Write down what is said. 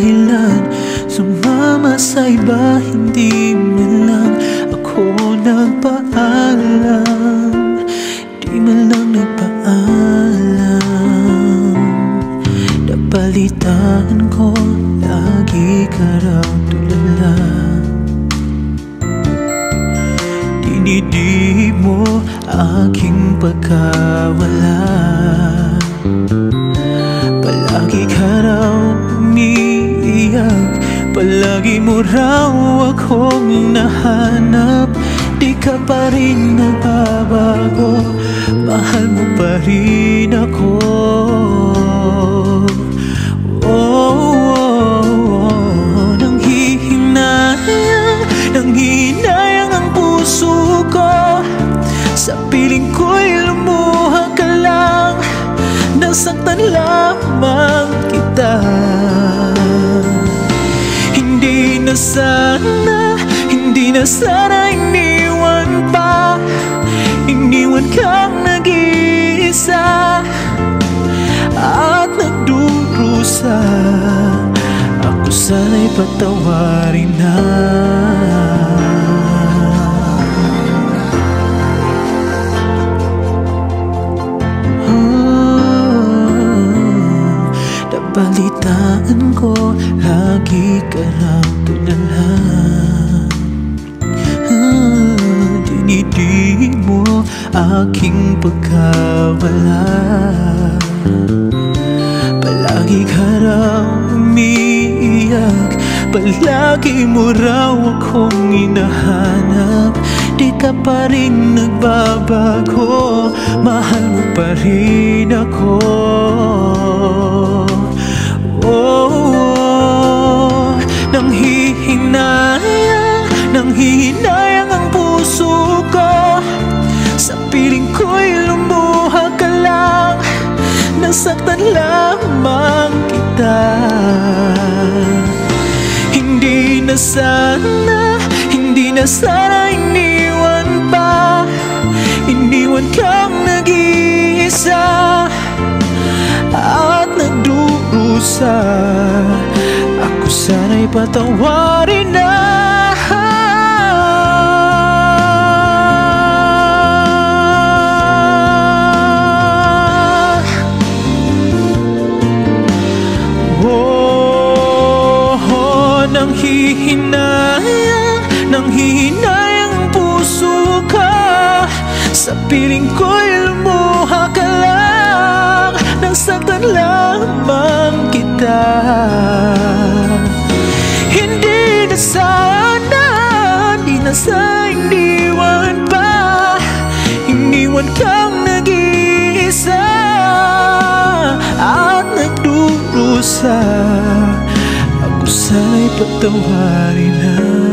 dahilan sumama sa iba, hindi man lang ako nagpaalam, di man lang nagpaalam. Napalitan ko, lagi ka raw tulala. Dinidi mo aking pagkawala. Palagi ka raw umiiyak, palagi mo raw akong nahanap. Di ka pa rin nagbabago, mahal mo pa rin ako. Nanghihinayang ang puso ko, sa piling ko'y lumuha ka lang, nasaktan lamang kita. Hindi na sana iniwan pa, iniwan kang nag-iisa at nagdurusa. Ako sana'y patawarin na. Balitaan ko, lagi ka raw tulala. Dinidi mo aking pagkawala. Palagi ka raw umiiyak, palagi mo raw akong hinahanap. Di ka pa rin nagbabago, mahal mo pa rin ako. Nanghihinayang ang puso ko, sa piling ko'y lumuha ka lang, nasaktan lamang kita. Hindi na sana iniwan pa, iniwan kang nag-iisa at nagdurusa. Ako sana'y patawarin na. Nanghihinayang puso ka, sa piling ko'y lumuha ka lang, nasaktan lamang kita. Hindi na sana iniwan pa, iniwan kang nag-iisa at nagdurusa. Ako sana'y patawarin na.